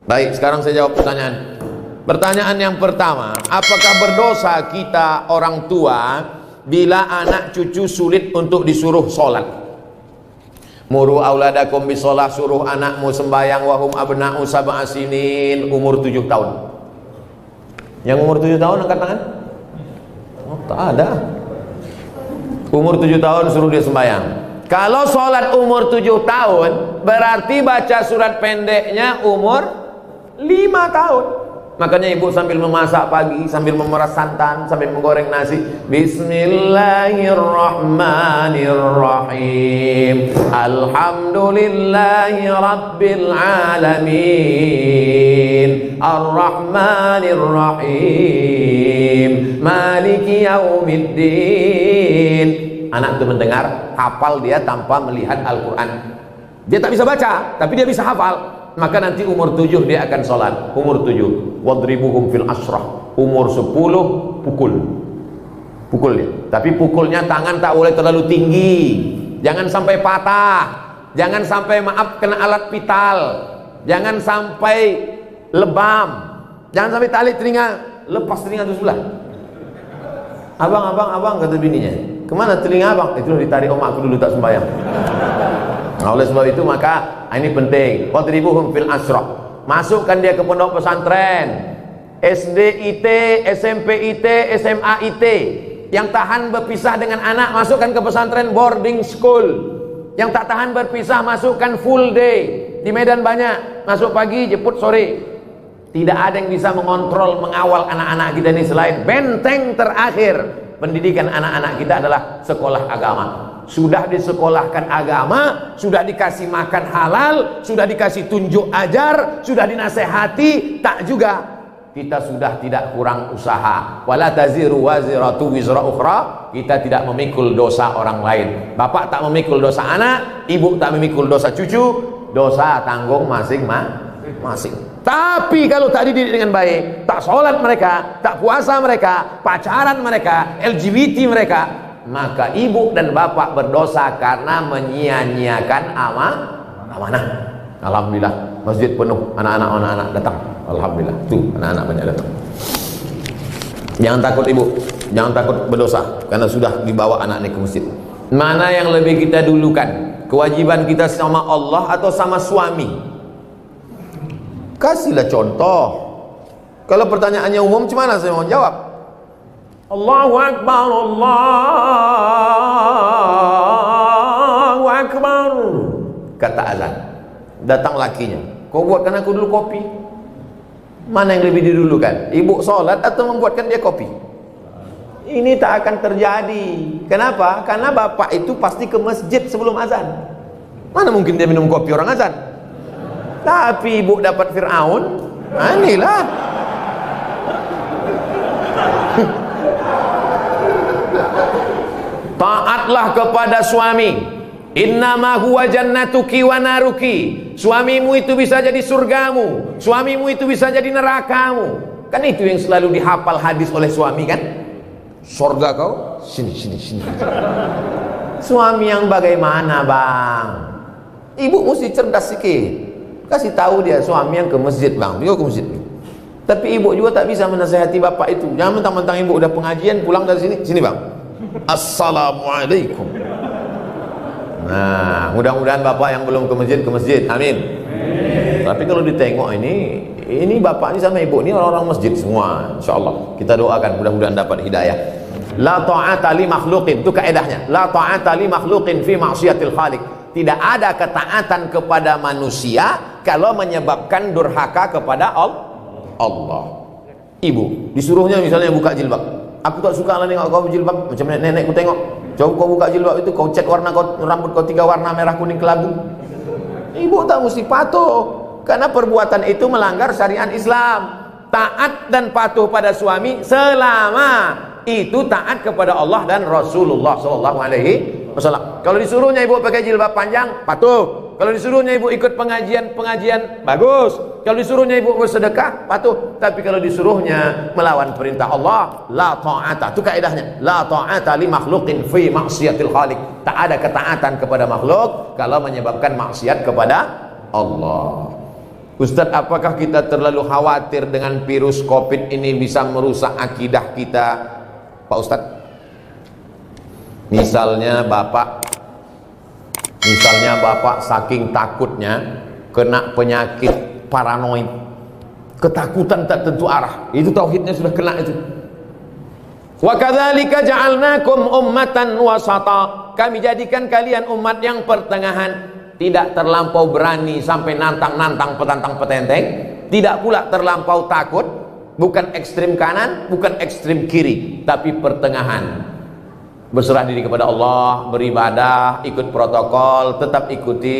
Baik, sekarang saya jawab pertanyaan. Pertanyaan yang pertama, apakah berdosa kita orang tua bila anak cucu sulit untuk disuruh sholat? Muru auladakum bisolah, suruh anakmu sembahyang wahum abna'u sab'a sinin, umur 7 tahun. Yang umur 7 tahun angkat tangan? Oh, tak ada. Umur 7 tahun suruh dia sembahyang. Kalau sholat umur 7 tahun, berarti baca surat pendeknya umur 5 tahun. Makanya ibu sambil memasak pagi, sambil memeras santan, sambil menggoreng nasi, Bismillahirrahmanirrahim, Alhamdulillahi Rabbil Alamin, Ar-Rahmanirrahim, Maliki Yaumiddin. Anak itu mendengar, hafal dia tanpa melihat Al-Quran. Dia tak bisa baca, tapi dia bisa hafal. Maka nanti umur 7 dia akan sholat. Umur 7, wadribuhum fil ashrah. Umur 10 pukul dia. Tapi pukulnya tangan tak boleh terlalu tinggi, jangan sampai patah, jangan sampai maaf kena alat vital, jangan sampai lebam, jangan sampai tali telinga, lepas telinga itu sebelah. Abang kata bininya, kemana telinga abang? Itu ditarik omakku dulu tak sembahyang. Nah, oleh sebab itu maka ini penting. Wadribuhum fil ashrah. Masukkan dia ke pondok pesantren, SD IT, SMP IT, SMA IT. Yang tahan berpisah dengan anak, masukkan ke pesantren boarding school. Yang tak tahan berpisah, masukkan full day. Di Medan banyak, masuk pagi, jemput sore. Tidak ada yang bisa mengontrol, mengawal anak-anak kita ini selain benteng terakhir pendidikan anak-anak kita adalah sekolah agama. Sudah disekolahkan agama, sudah dikasih makan halal, sudah dikasih tunjuk ajar, sudah dinasehati, tak juga kita sudah tidak kurang usaha. Wala taziru waziratu wizra ukhra. Kita tidak memikul dosa orang lain. Bapak tak memikul dosa anak, ibu tak memikul dosa cucu, dosa tanggung masing-masing. Tapi kalau tak dididik dengan baik, tak sholat mereka, tak puasa mereka, pacaran mereka, LGBT mereka, maka ibu dan bapak berdosa karena menyia-nyiakan amanah. Alhamdulillah, masjid penuh, anak-anak datang. Alhamdulillah, tuh anak-anak banyak datang. Jangan takut ibu, jangan takut berdosa karena sudah dibawa anak ini ke masjid. Mana yang lebih kita dulukan? Kewajiban kita sama Allah atau sama suami? Kasihlah contoh. Kalau pertanyaannya umum, macam mana saya mau jawab? Allahu Akbar, Allahu Akbar, kata azan. Datang lakinya, kau buatkan aku dulu kopi. Mana yang lebih didulukan? Ibu sholat atau membuatkan dia kopi? Ini tak akan terjadi. Kenapa? Karena bapak itu pasti ke masjid sebelum azan. Mana mungkin dia minum kopi orang azan? Tapi ibu dapat Fir'aun. Nah, inilah. Taatlah kepada suami. Innama huwa jannatuki wa naruki. Suamimu itu bisa jadi surgamu, suamimu itu bisa jadi nerakamu. Kan itu yang selalu dihafal hadis oleh suami kan? Surga kau, sini. Suami yang bagaimana bang? Ibu mesti cerdas sikit. Kasih tahu dia suami yang ke masjid bang, dia ke masjid. Tapi ibu juga tak bisa menasihati bapak itu. Jangan mentang-mentang ibu udah pengajian pulang dari sini bang. Assalamualaikum. Nah, mudah-mudahan bapak yang belum ke masjid, amin. Tapi kalau ditengok ini bapak ini sama ibu ini orang-orang masjid semua, insyaallah. Kita doakan mudah-mudahan dapat hidayah. La ta'ata li makhluqin, itu kaedahnya. La ta'ata li makhluqin fi ma'siyatil khaliq. Tidak ada ketaatan kepada manusia kalau menyebabkan durhaka kepada Allah. Ibu disuruhnya misalnya buka jilbab. Aku tak suka lah tengok kau jilbab, macam nenekku tengok. Coba kau buka jilbab itu, kau cat rambut kau 3 warna merah kuning kelabu. Ibu tak mesti patuh, karena perbuatan itu melanggar syariat Islam. Taat dan patuh pada suami selama itu taat kepada Allah dan Rasulullah SAW. Kalau disuruhnya ibu pakai jilbab panjang, patuh. Kalau disuruhnya ibu ikut pengajian, bagus. Kalau disuruhnya ibu bersedekah, patuh. Tapi kalau disuruhnya melawan perintah Allah, la ta'ata. Itu kaidahnya. La ta'ata li makhluqin fi maksiatil khaliq. Tak ada ketaatan kepada makhluk kalau menyebabkan maksiat kepada Allah. Ustadz, apakah kita terlalu khawatir dengan virus COVID ini bisa merusak akidah kita, Pak Ustadz? Misalnya Bapak saking takutnya kena penyakit paranoid, ketakutan tak tentu arah, itu tauhidnya sudah kena itu. Wa kadzalika ja'alnakum ummatan wasata, kami jadikan kalian umat yang pertengahan, tidak terlampau berani sampai nantang-nantang petantang petenteng, tidak pula terlampau takut, bukan ekstrim kanan, bukan ekstrim kiri, tapi pertengahan. Berserah diri kepada Allah, beribadah, ikut protokol, tetap ikuti,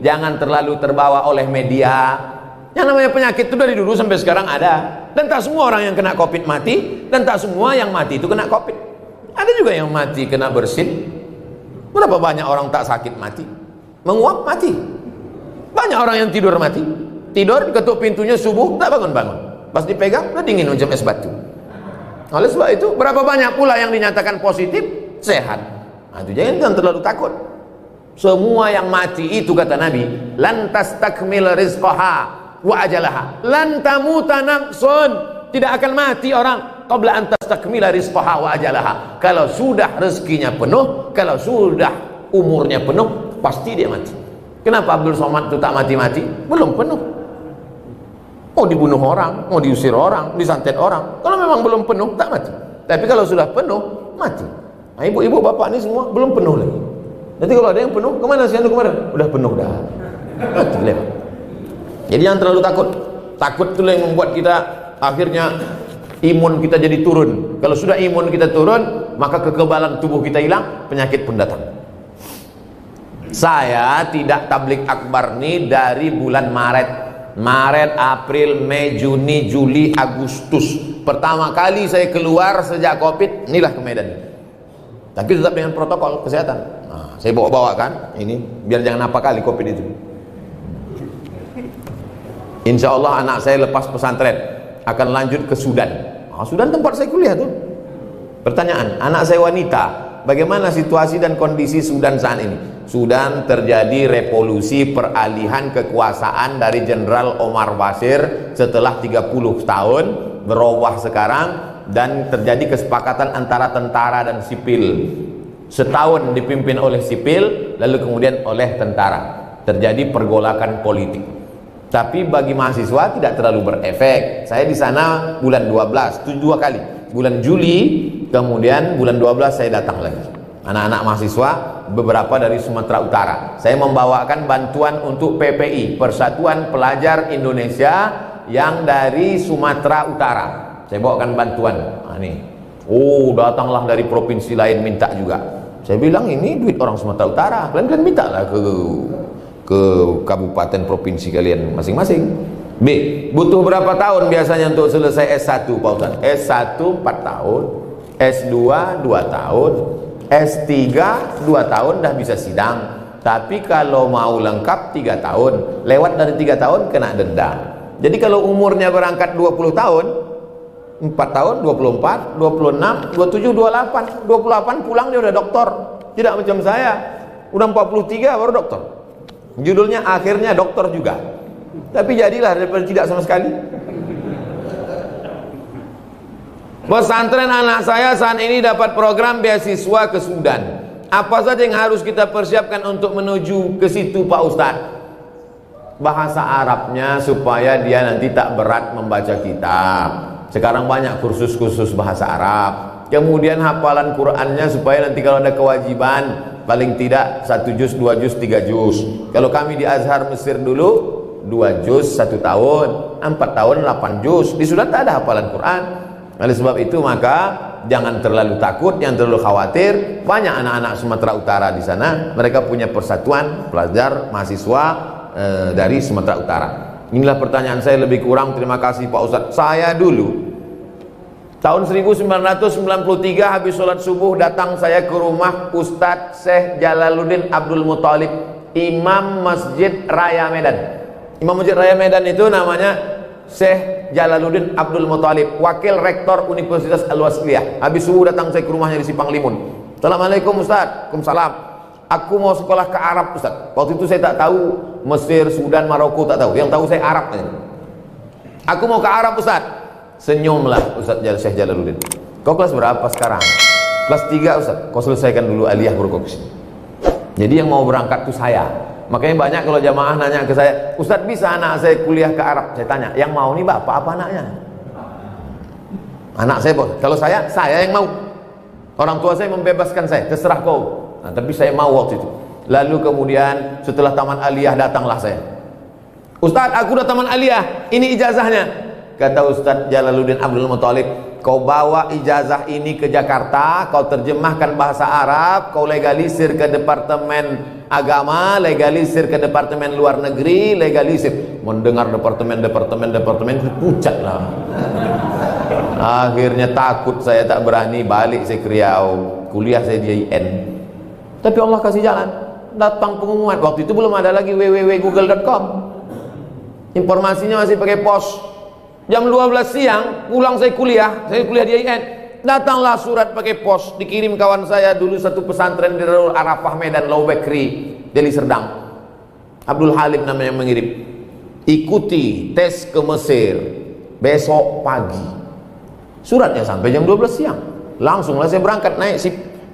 jangan terlalu terbawa oleh media. Yang namanya penyakit itu dari dulu sampai sekarang ada, dan tak semua orang yang kena COVID mati, dan tak semua yang mati itu kena COVID. Ada juga yang mati kena bersin. Berapa banyak orang tak sakit mati, menguap mati. Banyak orang yang tidur mati, tidur ketuk pintunya subuh tak bangun-bangun, pas dipegang udah dingin macam es batu. Oleh sebab itu berapa banyak pula yang dinyatakan positif sehat. Nah, itu jangan terlalu takut. Semua yang mati itu kata Nabi, lan tastakmil rizqaha wa ajalaha, lan tamuta nafsun, tidak akan mati orang qabla an tastakmila rizqaha wa ajalaha. Kalau sudah rezekinya penuh, kalau sudah umurnya penuh, pasti dia mati. Kenapa Abdul Somad itu tak mati-mati? Belum penuh. Mau dibunuh orang, mau diusir orang, disantet orang, kalau memang belum penuh tak mati. Tapi kalau sudah penuh, mati. Nah, ibu-ibu bapak ini semua belum penuh lagi. Nanti kalau ada yang penuh, kemana sih anu kemarin? Udah penuh dah, mati lewat. Jadi jangan terlalu takut. Takut itu yang membuat kita akhirnya imun kita jadi turun. Kalau sudah imun kita turun, maka kekebalan tubuh kita hilang, penyakit pun datang. Saya tidak tablik akbar nih dari bulan Maret, April, Mei, Juni, Juli, Agustus. Pertama kali saya keluar sejak COVID, inilah ke Medan. Tapi tetap dengan protokol kesehatan. Nah, saya bawa-bawa kan ini biar jangan apa kali COVID itu. Insya Allah anak saya lepas pesantren akan lanjut ke Sudan. Sudan tempat saya kuliah tuh. Pertanyaan, anak saya wanita, bagaimana situasi dan kondisi Sudan saat ini? Sudan terjadi revolusi peralihan kekuasaan dari Jenderal Omar Bashir setelah 30 tahun, berubah sekarang, dan terjadi kesepakatan antara tentara dan sipil. Setahun dipimpin oleh sipil, lalu kemudian oleh tentara. Terjadi pergolakan politik. Tapi bagi mahasiswa tidak terlalu berefek. Saya di sana bulan 12, 2 kali. Bulan Juli, kemudian bulan 12 saya datang lagi. Anak-anak mahasiswa beberapa dari Sumatera Utara. Saya membawakan bantuan untuk PPI, Persatuan Pelajar Indonesia yang dari Sumatera Utara. Saya bawakan bantuan. Nah, nih. Datanglah dari provinsi lain minta juga. Saya bilang ini duit orang Sumatera Utara. Kalian minta lah ke kabupaten provinsi kalian masing-masing. B, butuh berapa tahun biasanya untuk selesai S1 Pak Ustaz? S1 4 tahun, S2 2 tahun, S3 2 tahun dah bisa sidang. Tapi kalau mau lengkap 3 tahun, lewat dari 3 tahun kena denda. Jadi kalau umurnya berangkat 20 tahun, 4 tahun, 24, 26, 27, 28, 28 pulang dia udah doktor. Tidak macam saya, udah 43 baru doktor. Judulnya akhirnya dokter juga, tapi jadilah daripada tidak sama sekali. Pesantren anak saya saat ini dapat program beasiswa ke Sudan. Apa saja yang harus kita persiapkan untuk menuju ke situ Pak Ustadz? Bahasa Arabnya supaya dia nanti tak berat membaca kitab. Sekarang banyak kursus-kursus bahasa Arab. Kemudian hafalan Qurannya supaya nanti kalau ada kewajiban paling tidak 1 juz, 2 juz, 3 juz. Kalau kami di Azhar Mesir dulu 2 juz 1 tahun, 4 tahun 8 juz. Di Sudan tak ada hafalan Quran. Oleh sebab itu maka jangan terlalu takut, jangan terlalu khawatir. Banyak anak-anak Sumatera Utara di sana, mereka punya persatuan pelajar mahasiswa dari Sumatera Utara. Inilah pertanyaan saya lebih kurang. Terima kasih Pak Ustadz. Saya dulu tahun 1993 habis sholat subuh datang saya ke rumah Ustadz Syekh Jalaluddin Abdul Muthalib, Imam Masjid Raya Medan. Imam Masjid Raya Medan itu namanya Syekh Jalaluddin Abdul Muthalib, Wakil Rektor Universitas Al-Wasliyah. Habis subuh datang saya ke rumahnya di Simpang Limun. Assalamualaikum Ustadz. Waalaikumsalam. aku mau sekolah ke Arab Ustaz. Waktu itu saya tak tahu Mesir, Sudan, Maroko, tak tahu. Yang tahu saya Arab aja. Aku mau ke Arab Ustaz. Senyumlah Ustaz Syekh Jalaluddin. Kau kelas berapa sekarang? Kelas 3 Ustaz. Kau selesaikan dulu aliyah baru kau kesini. Jadi yang mau berangkat itu saya. Makanya banyak kalau jamaah nanya ke saya, Ustaz bisa anak saya kuliah ke Arab? Saya tanya, yang mau nih bapak apa anaknya? Anak saya bos. Kalau saya yang mau. Orang tua saya membebaskan saya, terserah kau. Nah, tapi saya mau waktu itu. Lalu kemudian setelah taman aliyah datanglah saya. Ustaz, aku udah taman aliyah, ini ijazahnya. Kata Ustaz Jalaluddin Abdul Muthalib, kau bawa ijazah ini ke Jakarta, kau terjemahkan bahasa Arab, kau legalisir ke Departemen Agama, legalisir ke Departemen Luar Negeri, legalisir. Mendengar departemen pucat lah. Akhirnya takut saya, tak berani balik saya ke Riau, kuliah saya di IN. Tapi Allah kasih jalan, datang pengumuman. Waktu itu belum ada lagi www.google.com. Informasinya masih pakai pos. Jam 12 siang pulang saya kuliah di IN. Datanglah surat pakai pos, dikirim kawan saya dulu satu pesantren di Darul Arafah Medan, Laubekri, Deli Serdang. Abdul Halim namanya yang mengirim. Ikuti tes ke Mesir besok pagi. Suratnya sampai jam 12 siang. Langsunglah saya berangkat naik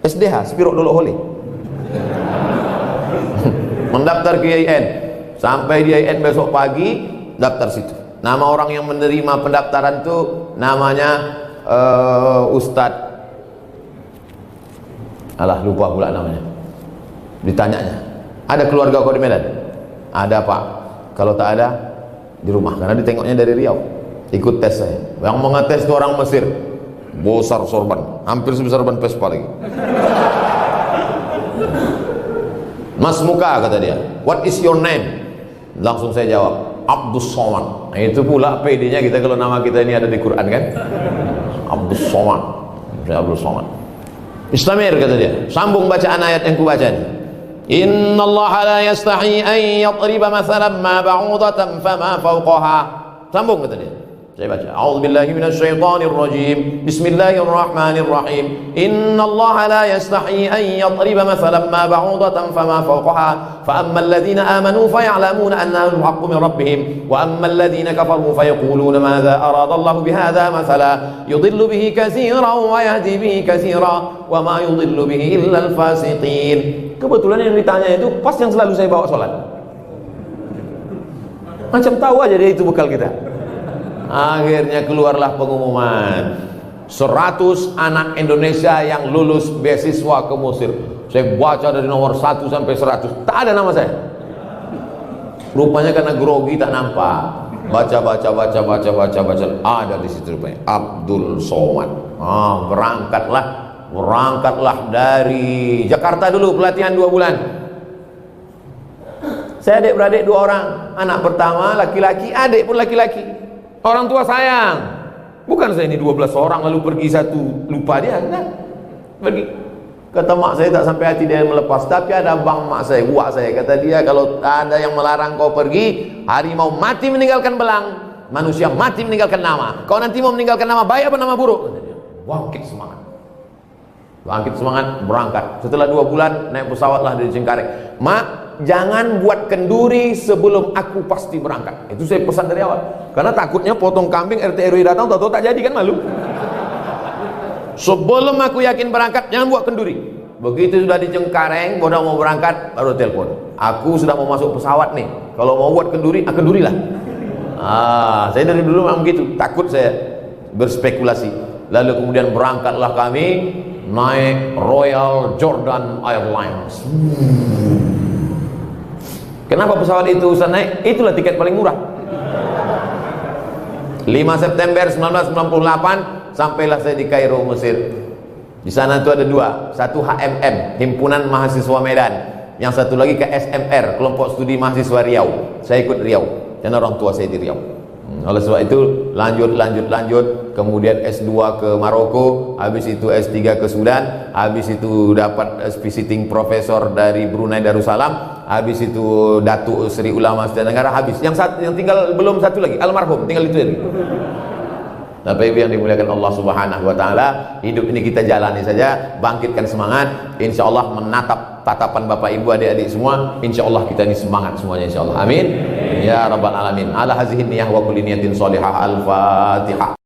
SDH, Spiro Dolo Hole. Mendaftar ke IN. Sampai di IN besok pagi, daftar situ. Nama orang yang menerima pendaftaran itu namanya Ustadz, alah lupa pula namanya. Ditanyanya, ada keluarga kau di Medan? Ada Pak. Kalau tak ada, di rumah. Karena ditengoknya dari Riau. Ikut tes saya. Yang mengetes itu orang Mesir, besar sorban, hampir sebesar ban Vespa lagi. Mas muka, kata dia, what is your name? Langsung saya jawab, Abdus Somad. Nah, itu pula PD-nya kita kalau nama kita ini ada di Quran kan. Abdus Somad. Saya Abdus Somad. Islamir, kata dia. Sambung bacaan ayat yang kubaca ini. Innallaha la yastahi an yadriba mathalan ma ba'udatan fama fawqaha. Sambung, kata dia. Saya baca. A'udzubillahi minasyaitonir rajim. Bismillahirrahmanirrahim. Innallaha la yastahi an yadriba mathalan ma ba'udatan fama fawqaha. Fa ammal ladzina amanu faya'lamuna annahu al-haqqu min rabbihim wa ammal ladzina kafaru fayaquluna madza arada Allahu bihadza mathala yudhillu bihi katsiran wa yahdi bihi katsiran wa ma yudhillu bihi illa al-fasiqin. Kebetulan yang ditanya itu pas yang selalu saya bawa salat. Macam tahu aja dia itu bekal kita. Akhirnya keluarlah pengumuman 100 anak Indonesia yang lulus beasiswa ke Mesir. Saya baca dari nomor 1 sampai 100, tak ada nama saya. Rupanya karena grogi tak nampak. Baca, ada di situ rupanya Abdul Somad. Berangkatlah dari Jakarta dulu, pelatihan 2 bulan. Saya adik-beradik 2 orang. Anak pertama laki-laki, adik pun laki-laki. Orang tua sayang. Bukan saya ini 12 orang lalu pergi satu lupa dia, nah, pergi. Kata mak saya tak sampai hati dia melepas. Tapi ada bang mak saya, buat saya, kata dia, kalau ada yang melarang kau pergi, harimau mati meninggalkan belang, manusia mati meninggalkan nama. Kau nanti mau meninggalkan nama baik apa nama buruk? Kata dia. Bangkit semangat, berangkat. Setelah 2 bulan naik pesawatlah dari Cengkareng. Mak, jangan buat kenduri sebelum aku pasti berangkat. Itu saya pesan dari awal. Karena takutnya potong kambing RT RW datang, tahu-tahu tak jadi, kan malu. Sebelum aku yakin berangkat, jangan buat kenduri. Begitu sudah di Cengkareng, udah mau berangkat, baru telepon. Aku sudah mau masuk pesawat nih. Kalau mau buat kenduri, kendurilah. Saya dari dulu memang begitu. Takut saya berspekulasi. Lalu kemudian berangkatlah kami naik Royal Jordan Airlines. Kenapa pesawat itu usah naik? Itulah tiket paling murah. 5 September 1998 sampailah saya di Kairo, Mesir. Di sana itu ada 2, satu HMM, Himpunan Mahasiswa Medan, yang satu lagi ke SMR, Kelompok Studi Mahasiswa Riau. Saya ikut Riau, dan orang tua saya di Riau. Oleh sebab itu lanjut, kemudian S2 ke Maroko, habis itu S3 ke Sudan, habis itu dapat visiting profesor dari Brunei Darussalam, habis itu Datuk Seri Ulama Asia Tenggara, habis. Yang tinggal belum satu lagi, almarhum, tinggal itu lagi. Bapak Ibu yang dimuliakan Allah Subhanahu wa taala, hidup ini kita jalani saja, bangkitkan semangat, insyaallah menatap tatapan bapak ibu adik-adik semua, insyaallah kita ini semangat semuanya insyaallah. Amin ya rabbal alamin. Ala hazihi niyah wa kulli niyatin shalihah. Al-Fatihah.